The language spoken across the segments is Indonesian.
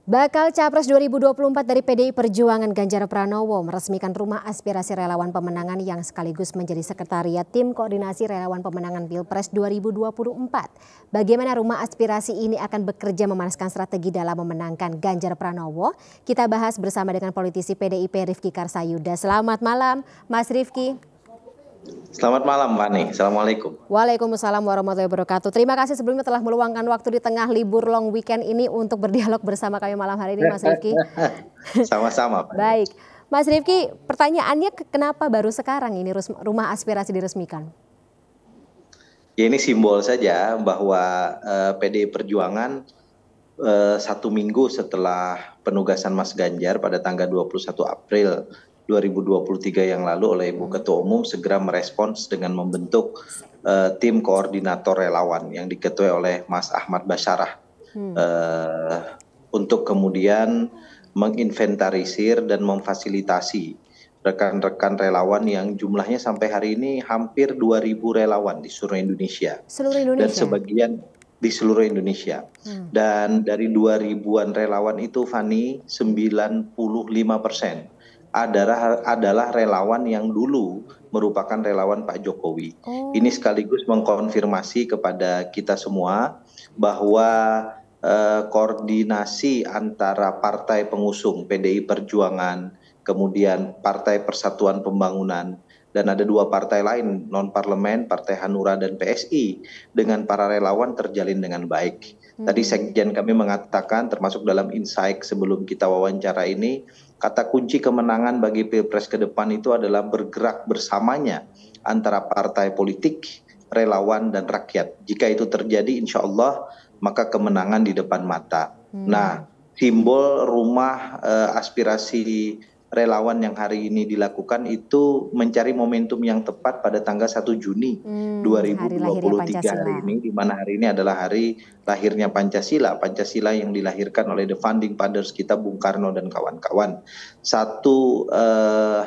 Bakal Capres 2024 dari PDI Perjuangan Ganjar Pranowo meresmikan rumah aspirasi relawan pemenangan yang sekaligus menjadi sekretariat tim koordinasi relawan pemenangan Pilpres 2024. Bagaimana rumah aspirasi ini akan bekerja memanaskan strategi dalam memenangkan Ganjar Pranowo? Kita bahas bersama dengan politisi PDIP Rifki Karsayuda. Selamat malam Mas Rifki. Selamat malam Fani, Assalamualaikum. Waalaikumsalam warahmatullahi wabarakatuh. Terima kasih sebelumnya telah meluangkan waktu di tengah libur long weekend ini untuk berdialog bersama kami malam hari ini Mas Rifki. Sama-sama Fani. Baik, Mas Rifki, pertanyaannya kenapa baru sekarang ini rumah aspirasi diresmikan? Ya, ini simbol saja bahwa PDI Perjuangan 1 minggu setelah penugasan Mas Ganjar pada tanggal 21 April 2023 yang lalu oleh Ibu Ketua Umum segera merespons dengan membentuk tim koordinator relawan yang diketuai oleh Mas Ahmad Basyarah untuk kemudian menginventarisir dan memfasilitasi rekan-rekan relawan yang jumlahnya sampai hari ini hampir 2.000 relawan di seluruh Indonesia. Seluruh Indonesia? Dan sebagian di seluruh Indonesia. Dan dari 2.000-an relawan itu Fani, 95% adalah relawan yang dulu merupakan relawan Pak Jokowi. Ini sekaligus mengkonfirmasi kepada kita semua bahwa koordinasi antara partai pengusung PDI Perjuangan, kemudian Partai Persatuan Pembangunan, dan ada 2 partai lain non-parlemen, Partai Hanura dan PSI, dengan para relawan terjalin dengan baik. Tadi Sekjen kami mengatakan termasuk dalam insight sebelum kita wawancara ini, kata kunci kemenangan bagi Pilpres ke depan itu adalah bergerak bersamanya antara partai politik, relawan dan rakyat. Jika itu terjadi insya Allah maka kemenangan di depan mata. Nah, simbol rumah aspirasi relawan yang hari ini dilakukan itu mencari momentum yang tepat pada tanggal 1 Juni 2023 hari ini, di mana hari ini adalah hari lahirnya Pancasila. Pancasila yang dilahirkan oleh the founding fathers kita Bung Karno dan kawan-kawan. Satu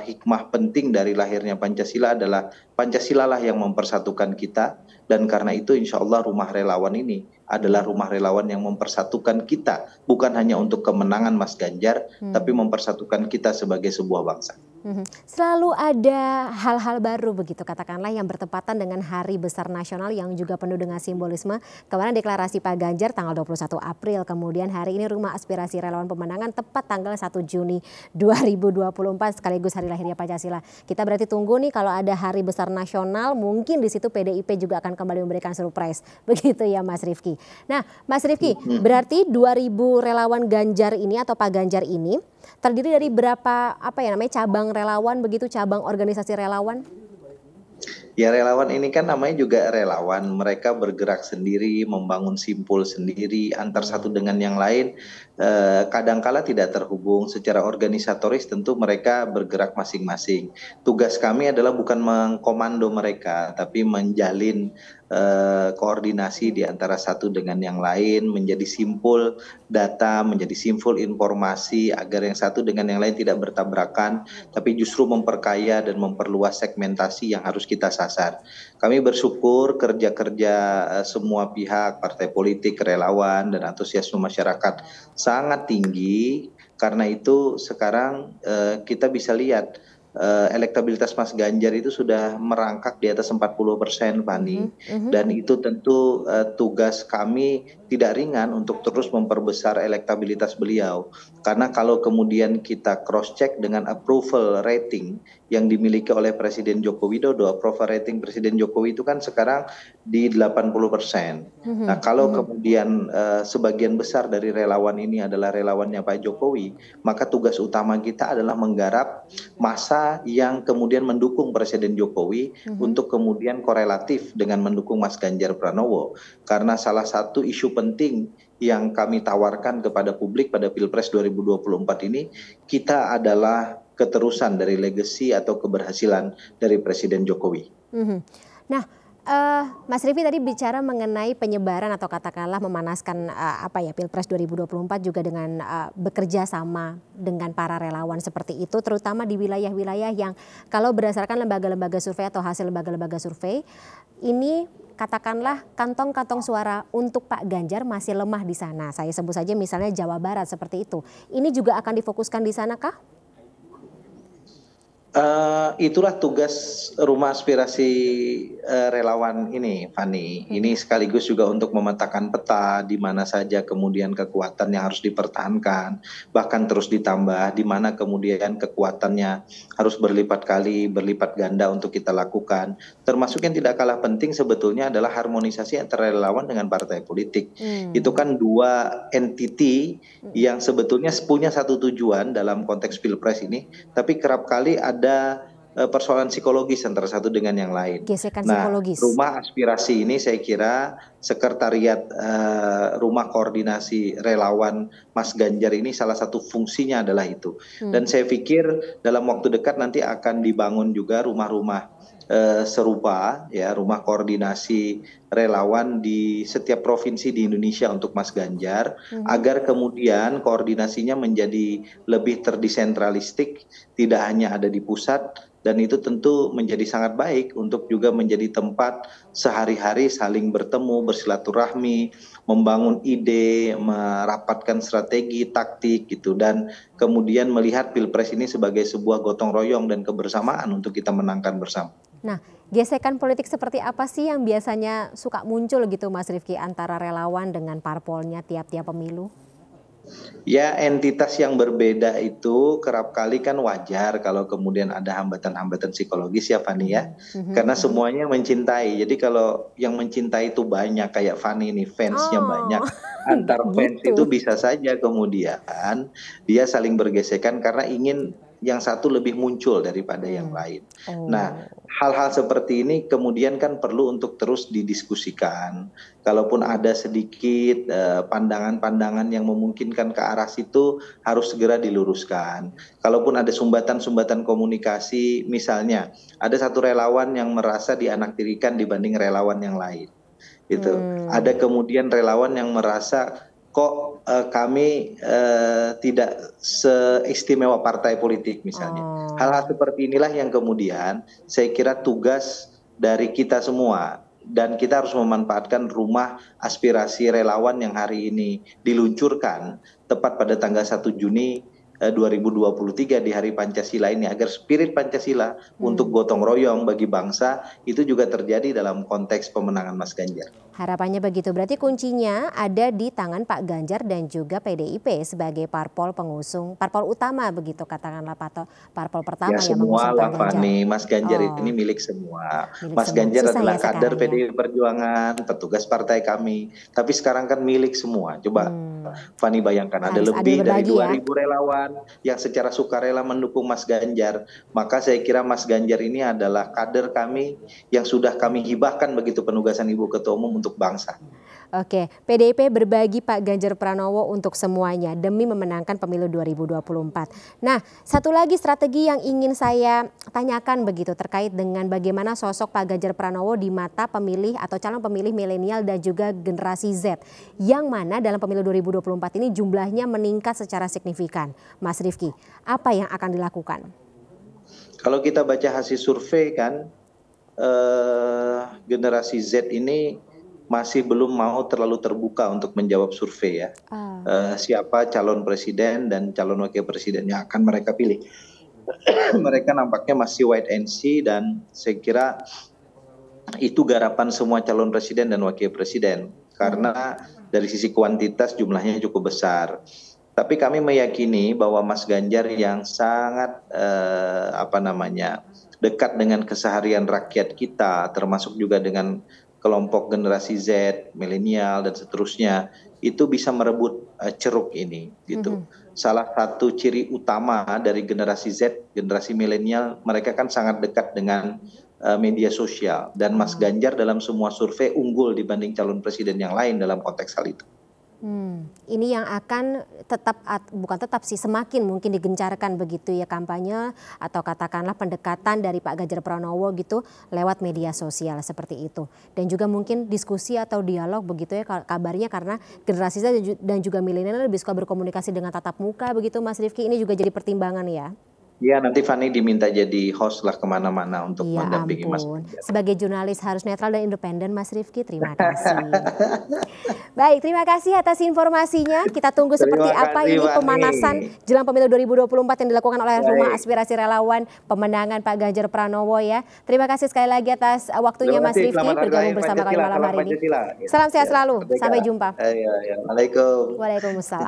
hikmah penting dari lahirnya Pancasila adalah Pancasila lah yang mempersatukan kita, dan karena itu insya Allah rumah relawan ini adalah rumah relawan yang mempersatukan kita, bukan hanya untuk kemenangan Mas Ganjar, tapi mempersatukan kita sebagai sebuah bangsa. Selalu ada hal-hal baru begitu katakanlah yang bertepatan dengan Hari Besar Nasional yang juga penuh dengan simbolisme. Kemarin deklarasi Pak Ganjar tanggal 21 April, kemudian hari ini rumah aspirasi relawan pemenangan tepat tanggal 1 Juni 2024 sekaligus hari lahirnya Pancasila. Kita berarti tunggu nih kalau ada Hari Besar Nasional, mungkin di situ PDIP juga akan kembali memberikan surprise. Begitu ya Mas Rifki. Nah, Mas Rifki, berarti 2.000 relawan Ganjar ini atau Pak Ganjar ini terdiri dari berapa cabang relawan begitu, cabang organisasi relawan? Ya, relawan ini kan namanya juga relawan, mereka bergerak sendiri, membangun simpul sendiri antar satu dengan yang lain, kadangkala tidak terhubung secara organisatoris, tentu mereka bergerak masing-masing. Tugas kami adalah bukan mengkomando mereka, tapi menjalin koordinasi di antara satu dengan yang lain, menjadi simpul data, menjadi simpul informasi agar yang satu dengan yang lain tidak bertabrakan, tapi justru memperkaya dan memperluas segmentasi yang harus kita sasar. Kami bersyukur kerja-kerja semua pihak, partai politik, relawan, dan antusiasme masyarakat sangat tinggi. Karena itu sekarang kita bisa lihat elektabilitas Mas Ganjar itu sudah merangkak di atas 40%, Fani. Dan itu tentu tugas kami tidak ringan untuk terus memperbesar elektabilitas beliau. Karena kalau kemudian kita cross check dengan approval rating yang dimiliki oleh Presiden Joko Widodo, approval rating Presiden Jokowi itu kan sekarang di 80%. Nah, kalau kemudian sebagian besar dari relawan ini adalah relawannya Pak Jokowi, maka tugas utama kita adalah menggarap masa yang kemudian mendukung Presiden Jokowi untuk kemudian korelatif dengan mendukung Mas Ganjar Pranowo. Karena salah satu isu penting yang kami tawarkan kepada publik pada Pilpres 2024 ini, kita adalah keterusan dari legacy atau keberhasilan dari Presiden Jokowi. Nah, Mas Rifi tadi bicara mengenai penyebaran atau katakanlah memanaskan Pilpres 2024 juga dengan bekerja sama dengan para relawan seperti itu, terutama di wilayah-wilayah yang kalau berdasarkan lembaga-lembaga survei atau hasil lembaga-lembaga survei ini katakanlah kantong-kantong suara untuk Pak Ganjar masih lemah di sana. Saya sebut saja misalnya Jawa Barat seperti itu. Ini juga akan difokuskan di sana kah? Itulah tugas rumah aspirasi relawan ini, Fani. Ini sekaligus juga untuk memetakan peta di mana saja kemudian kekuatan yang harus dipertahankan, bahkan terus ditambah, di mana kemudian kekuatannya harus berlipat kali, berlipat ganda untuk kita lakukan. Termasuk yang tidak kalah penting sebetulnya adalah harmonisasi antara relawan dengan partai politik. Itu kan dua entiti yang sebetulnya punya satu tujuan dalam konteks Pilpres ini, tapi kerap kali ada persoalan psikologis antara satu dengan yang lain. Gesekan Nah, psikologis. rumah aspirasi ini saya kira sekretariat rumah koordinasi relawan Mas Ganjar ini salah satu fungsinya adalah itu. Dan saya pikir dalam waktu dekat nanti akan dibangun juga rumah-rumah serupa, ya, rumah koordinasi relawan di setiap provinsi di Indonesia untuk Mas Ganjar, agar kemudian koordinasinya menjadi lebih terdesentralistik, tidak hanya ada di pusat, dan itu tentu menjadi sangat baik untuk juga menjadi tempat sehari-hari saling bertemu, bersilaturahmi, membangun ide, merapatkan strategi, taktik gitu, dan kemudian melihat Pilpres ini sebagai sebuah gotong royong dan kebersamaan untuk kita menangkan bersama. Nah, gesekan politik seperti apa sih yang biasanya suka muncul gitu Mas Rifki antara relawan dengan parpolnya tiap-tiap pemilu? Ya, entitas yang berbeda itu kerap kali kan wajar kalau kemudian ada hambatan-hambatan psikologis ya Fani ya. Karena semuanya mencintai. Jadi kalau yang mencintai itu banyak kayak Fani ini fansnya banyak. Antar fans itu bisa saja kemudian dia saling bergesekan karena ingin yang satu lebih muncul daripada yang lain. Nah, hal-hal seperti ini kemudian kan perlu untuk terus didiskusikan. Kalaupun ada sedikit pandangan-pandangan yang memungkinkan ke arah situ harus segera diluruskan. Kalaupun ada sumbatan-sumbatan komunikasi, misalnya ada satu relawan yang merasa dianaktirikan dibanding relawan yang lain. Gitu. Ada kemudian relawan yang merasa kok kami tidak seistimewa partai politik misalnya. Hal-hal seperti inilah yang kemudian saya kira tugas dari kita semua. Dan kita harus memanfaatkan rumah aspirasi relawan yang hari ini diluncurkan tepat pada tanggal 1 Juni 2023 di Hari Pancasila ini, agar spirit Pancasila untuk gotong royong bagi bangsa itu juga terjadi dalam konteks pemenangan Mas Ganjar. Harapannya begitu, berarti kuncinya ada di tangan Pak Ganjar dan juga PDIP sebagai parpol pengusung, parpol utama begitu katakanlah parpol pertama ya, yang mengusung Pak Ganjar. Fani, Mas Ganjar ini milik semua. Mas Ganjar adalah kader PDI Perjuangan, petugas partai kami. Tapi sekarang kan milik semua. Coba Fani bayangkan ada lebih dari 2.000 relawan yang secara sukarela mendukung Mas Ganjar. Maka saya kira Mas Ganjar ini adalah kader kami yang sudah kami hibahkan begitu penugasan Ibu Ketua Umum untuk bangsa. Oke, PDIP berbagi Pak Ganjar Pranowo untuk semuanya demi memenangkan pemilu 2024. Nah, satu lagi strategi yang ingin saya tanyakan begitu terkait dengan bagaimana sosok Pak Ganjar Pranowo di mata pemilih atau calon pemilih milenial dan juga generasi Z, yang mana dalam pemilu 2024 ini jumlahnya meningkat secara signifikan. Mas Rifki, apa yang akan dilakukan? Kalau kita baca hasil survei kan, generasi Z ini masih belum mau terlalu terbuka untuk menjawab survei ya. Siapa calon presiden dan calon wakil presiden yang akan mereka pilih. Mereka nampaknya masih wait and see, dan saya kira itu garapan semua calon presiden dan wakil presiden. Karena dari sisi kuantitas jumlahnya cukup besar. Tapi kami meyakini bahwa Mas Ganjar yang sangat dekat dengan keseharian rakyat kita, termasuk juga dengan kelompok generasi Z, milenial dan seterusnya, itu bisa merebut ceruk ini gitu. Salah satu ciri utama dari generasi Z, generasi milenial, mereka kan sangat dekat dengan media sosial, dan Mas Ganjar dalam semua survei unggul dibanding calon presiden yang lain dalam konteks hal itu. Ini yang akan bukan tetap sih, semakin mungkin digencarkan begitu ya kampanye atau katakanlah pendekatan dari Pak Ganjar Pranowo gitu lewat media sosial seperti itu. Dan juga mungkin diskusi atau dialog begitu ya kabarnya, karena generasi Z dan juga milenial lebih suka berkomunikasi dengan tatap muka begitu Mas Rifki, ini juga jadi pertimbangan ya. Ya, nanti Fani diminta jadi host lah kemana-mana untuk Ya mendampingi Mas ampun, Ganjar. sebagai jurnalis harus netral dan independen Mas Rifki, terima kasih. Baik, terima kasih atas informasinya. Kita tunggu seperti apa ini pemanasan jelang pemilu 2024 yang dilakukan oleh Rumah Aspirasi Relawan pemenangan Pak Ganjar Pranowo ya. Terima kasih sekali lagi atas waktunya Mas Rifki bergabung bersama kami malam hari ini. Salam sehat selalu, sampai jumpa. Waalaikumsalam. Waalaikumsalam.